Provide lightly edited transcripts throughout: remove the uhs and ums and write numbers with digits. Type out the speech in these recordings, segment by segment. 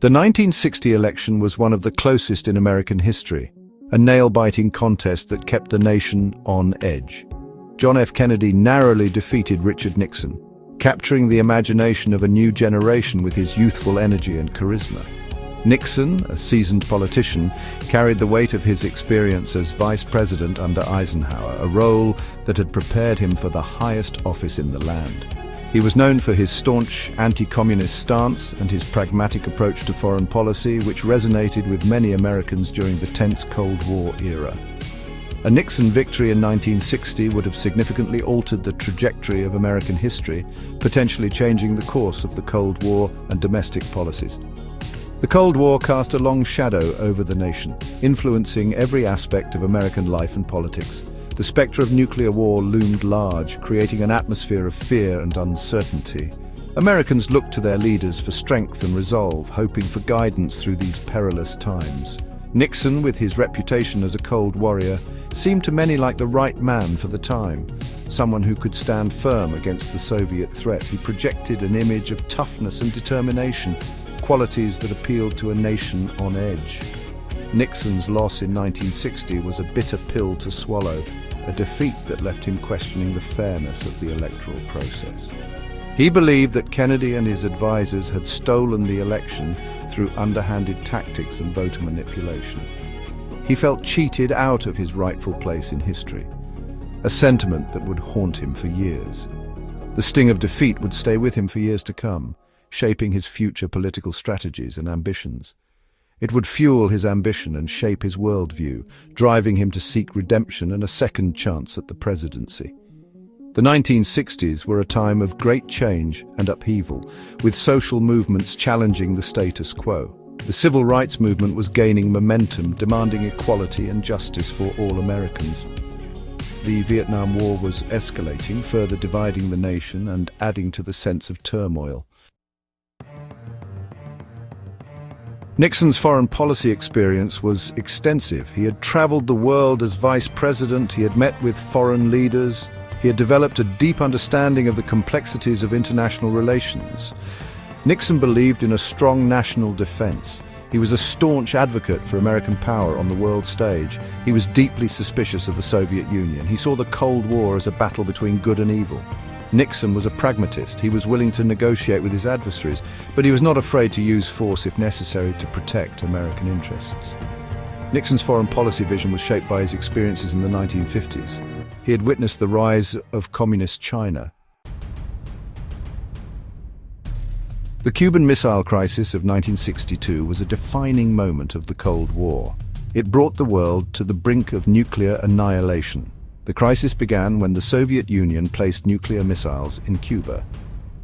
The 1960 election was one of the closest in American history, a nail-biting contest that kept the nation on edge. John F. Kennedy narrowly defeated Richard Nixon, capturing the imagination of a new generation with his youthful energy and charisma. Nixon, a seasoned politician, carried the weight of his experience as vice president under Eisenhower, a role that had prepared him for the highest office in the land. He was known for his staunch anti-communist stance and his pragmatic approach to foreign policy, which resonated with many Americans during the tense Cold War era. A Nixon victory in 1960 would have significantly altered the trajectory of American history, potentially changing the course of the Cold War and domestic policies. The Cold War cast a long shadow over the nation, influencing every aspect of American life and politics. The spectre of nuclear war loomed large, creating an atmosphere of fear and uncertainty. Americans looked to their leaders for strength and resolve, hoping for guidance through these perilous times. Nixon, with his reputation as a cold warrior, seemed to many like the right man for the time, someone who could stand firm against the Soviet threat. He projected an image of toughness and determination, qualities that appealed to a nation on edge. Nixon's loss in 1960 was a bitter pill to swallow, a defeat that left him questioning the fairness of the electoral process. He believed that Kennedy and his advisors had stolen the election through underhanded tactics and voter manipulation. He felt cheated out of his rightful place in history, a sentiment that would haunt him for years. The sting of defeat would stay with him for years to come, shaping his future political strategies and ambitions. It would fuel his ambition and shape his worldview, driving him to seek redemption and a second chance at the presidency. The 1960s were a time of great change and upheaval, with social movements challenging the status quo. The civil rights movement was gaining momentum, demanding equality and justice for all Americans. The Vietnam War was escalating, further dividing the nation and adding to the sense of turmoil. Nixon's foreign policy experience was extensive. He had traveled the world as vice president, he had met with foreign leaders, he had developed a deep understanding of the complexities of international relations. Nixon believed in a strong national defense. He was a staunch advocate for American power on the world stage. He was deeply suspicious of the Soviet Union. He saw the Cold War as a battle between good and evil. Nixon was a pragmatist. He was willing to negotiate with his adversaries, but he was not afraid to use force if necessary to protect American interests. Nixon's foreign policy vision was shaped by his experiences in the 1950s. He had witnessed the rise of communist China. The Cuban Missile Crisis of 1962 was a defining moment of the Cold War. It brought the world to the brink of nuclear annihilation. The crisis began when the Soviet Union placed nuclear missiles in Cuba.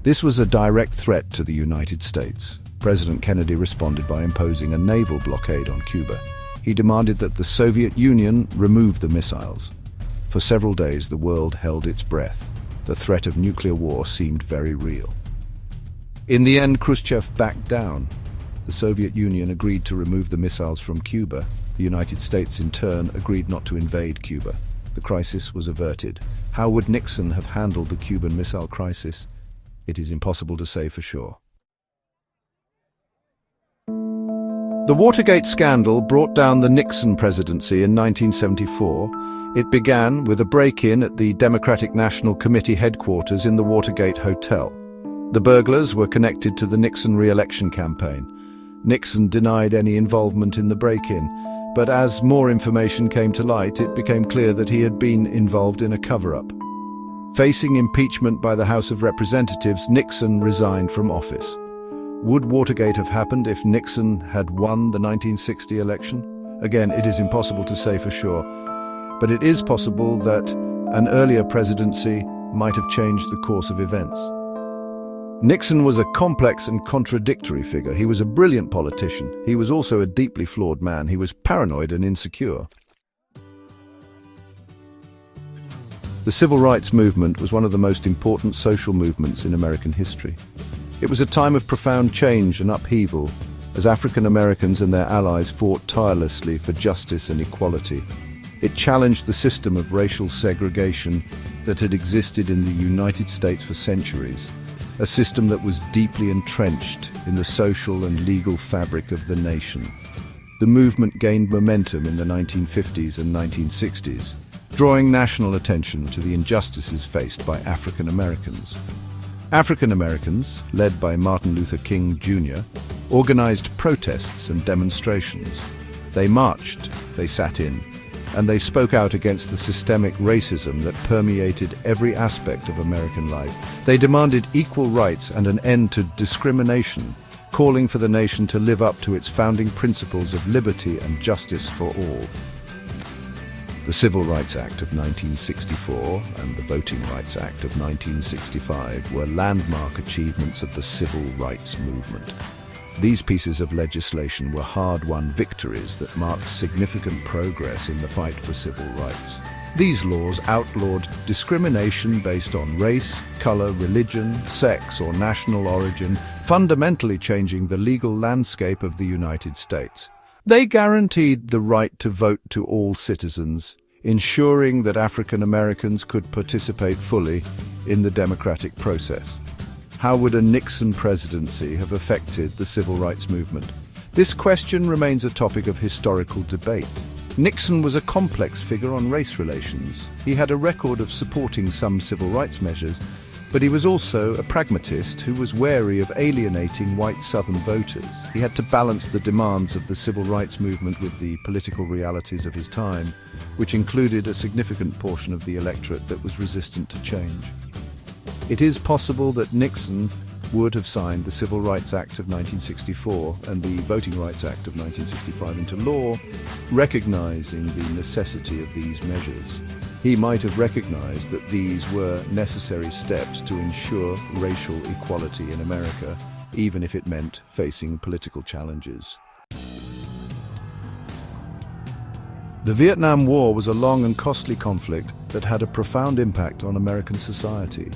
This was a direct threat to the United States. President Kennedy responded by imposing a naval blockade on Cuba. He demanded that the Soviet Union remove the missiles. For several days, the world held its breath. The threat of nuclear war seemed very real. In the end, Khrushchev backed down. The Soviet Union agreed to remove the missiles from Cuba. The United States, in turn, agreed not to invade Cuba. The crisis was averted. How would Nixon have handled the Cuban Missile Crisis? It is impossible to say for sure. The Watergate scandal brought down the Nixon presidency in 1974. It began with a break-in at the Democratic National Committee headquarters in the Watergate Hotel. The burglars were connected to the Nixon re-election campaign. Nixon denied any involvement in the break-in, but as more information came to light, it became clear that he had been involved in a cover-up. Facing impeachment by the House of Representatives, Nixon resigned from office. Would Watergate have happened if Nixon had won the 1960 election? Again, it is impossible to say for sure, but it is possible that an earlier presidency might have changed the course of events. Nixon was a complex and contradictory figure. He was a brilliant politician. He was also a deeply flawed man. He was paranoid and insecure. The Civil Rights Movement was one of the most important social movements in American history. It was a time of profound change and upheaval as African Americans and their allies fought tirelessly for justice and equality. It challenged the system of racial segregation that had existed in the United States for centuries. a system that was deeply entrenched in the social and legal fabric of the nation. The movement gained momentum in the 1950s and 1960s, drawing national attention to the injustices faced by African Americans. African Americans, led by Martin Luther King Jr., organized protests and demonstrations. They marched, they sat in, and they spoke out against the systemic racism that permeated every aspect of American life. They demanded equal rights and an end to discrimination, calling for the nation to live up to its founding principles of liberty and justice for all. The Civil Rights Act of 1964 and the Voting Rights Act of 1965 were landmark achievements of the civil rights movement. These pieces of legislation were hard-won victories that marked significant progress in the fight for civil rights. These laws outlawed discrimination based on race, color, religion, sex, or national origin, fundamentally changing the legal landscape of the United States. They guaranteed the right to vote to all citizens, ensuring that African Americans could participate fully in the democratic process. How would a Nixon presidency have affected the civil rights movement? This question remains a topic of historical debate. Nixon was a complex figure on race relations. He had a record of supporting some civil rights measures, but he was also a pragmatist who was wary of alienating white Southern voters. He had to balance the demands of the civil rights movement with the political realities of his time, which included a significant portion of the electorate that was resistant to change. It is possible that Nixon would have signed the Civil Rights Act of 1964 and the Voting Rights Act of 1965 into law, recognizing the necessity of these measures. He might have recognized that these were necessary steps to ensure racial equality in America, even if it meant facing political challenges. The Vietnam War was a long and costly conflict that had a profound impact on American society.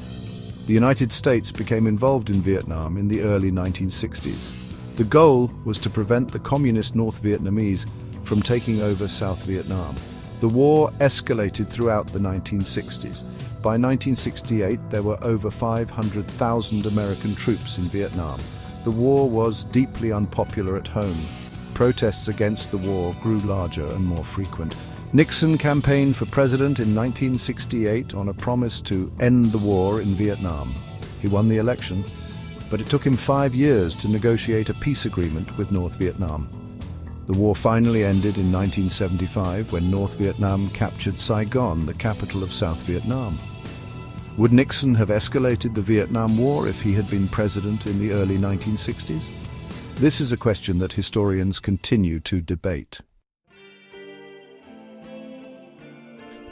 The United States became involved in Vietnam in the early 1960s. The goal was to prevent the communist North Vietnamese from taking over South Vietnam. The war escalated throughout the 1960s. By 1968, there were over 500,000 American troops in Vietnam. The war was deeply unpopular at home. Protests against the war grew larger and more frequent. Nixon campaigned for president in 1968 on a promise to end the war in Vietnam. He won the election, but it took him 5 years to negotiate a peace agreement with North Vietnam. The war finally ended in 1975 when North Vietnam captured Saigon, the capital of South Vietnam. Would Nixon have escalated the Vietnam War if he had been president in the early 1960s? This is a question that historians continue to debate.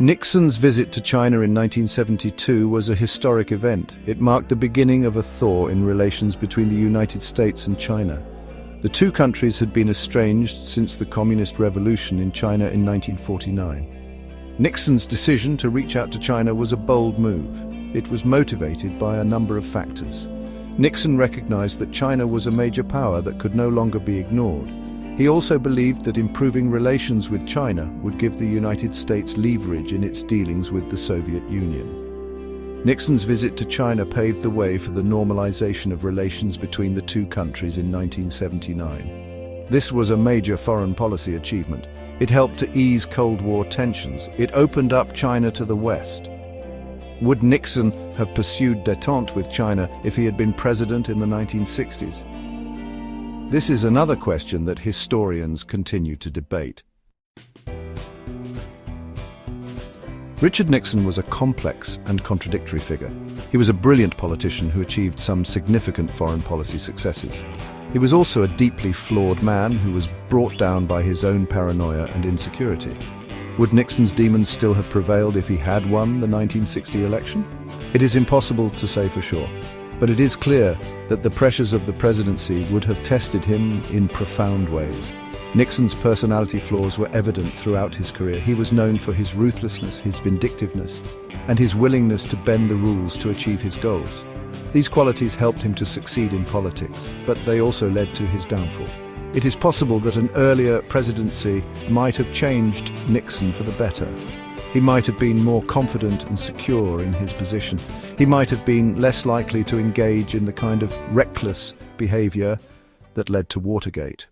Nixon's visit to China in 1972 was a historic event. It marked the beginning of a thaw in relations between the United States and China. The two countries had been estranged since the Communist Revolution in China in 1949. Nixon's decision to reach out to China was a bold move. It was motivated by a number of factors. Nixon recognized that China was a major power that could no longer be ignored. He also believed that improving relations with China would give the United States leverage in its dealings with the Soviet Union. Nixon's visit to China paved the way for the normalization of relations between the two countries in 1979. This was a major foreign policy achievement. It helped to ease Cold War tensions. It opened up China to the West. Would Nixon have pursued détente with China if he had been president in the 1960s? This is another question that historians continue to debate. Richard Nixon was a complex and contradictory figure. He was a brilliant politician who achieved some significant foreign policy successes. He was also a deeply flawed man who was brought down by his own paranoia and insecurity. Would Nixon's demons still have prevailed if he had won the 1960 election? It is impossible to say for sure, but it is clear that the pressures of the presidency would have tested him in profound ways. Nixon's personality flaws were evident throughout his career. He was known for his ruthlessness, his vindictiveness, and his willingness to bend the rules to achieve his goals. These qualities helped him to succeed in politics, but they also led to his downfall. It is possible that an earlier presidency might have changed Nixon for the better. He might have been more confident and secure in his position. He might have been less likely to engage in the kind of reckless behavior that led to Watergate.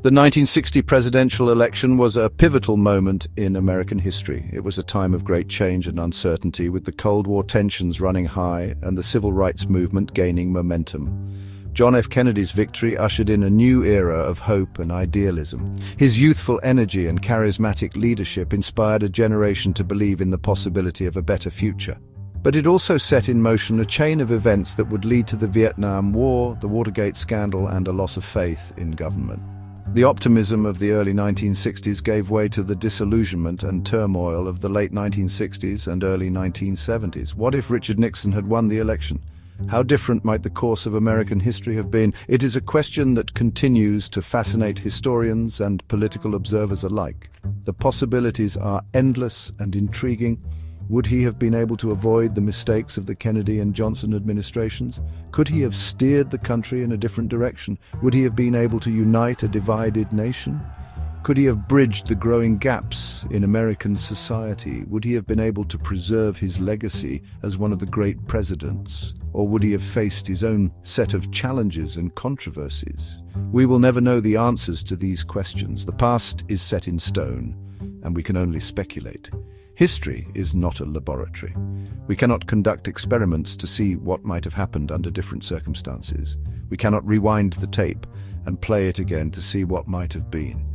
The 1960 presidential election was a pivotal moment in American history. It was a time of great change and uncertainty, with the Cold War tensions running high and the civil rights movement gaining momentum. John F. Kennedy's victory ushered in a new era of hope and idealism. His youthful energy and charismatic leadership inspired a generation to believe in the possibility of a better future. But it also set in motion a chain of events that would lead to the Vietnam War, the Watergate scandal, and a loss of faith in government. The optimism of the early 1960s gave way to the disillusionment and turmoil of the late 1960s and early 1970s. What if Richard Nixon had won the election? How different might the course of American history have been? It is a question that continues to fascinate historians and political observers alike. The possibilities are endless and intriguing. Would he have been able to avoid the mistakes of the Kennedy and Johnson administrations? Could he have steered the country in a different direction? Would he have been able to unite a divided nation? Could he have bridged the growing gaps in American society? Would he have been able to preserve his legacy as one of the great presidents? Or would he have faced his own set of challenges and controversies? We will never know the answers to these questions. The past is set in stone, and we can only speculate. History is not a laboratory. We cannot conduct experiments to see what might have happened under different circumstances. We cannot rewind the tape and play it again to see what might have been.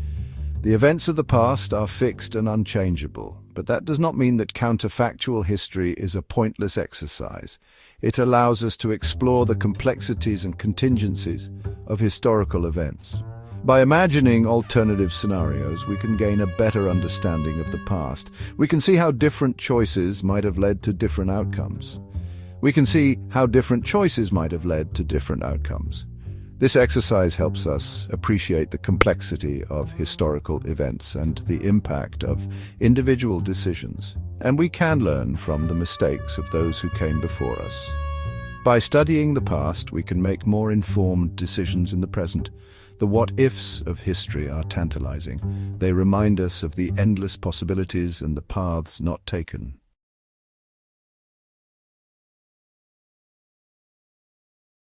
The events of the past are fixed and unchangeable, but that does not mean that counterfactual history is a pointless exercise. It allows us to explore the complexities and contingencies of historical events. By imagining alternative scenarios, we can gain a better understanding of the past. We can see how different choices might have led to different outcomes. This exercise helps us appreciate the complexity of historical events and the impact of individual decisions. And we can learn from the mistakes of those who came before us. By studying the past, we can make more informed decisions in the present. The what-ifs of history are tantalizing. They remind us of the endless possibilities and the paths not taken.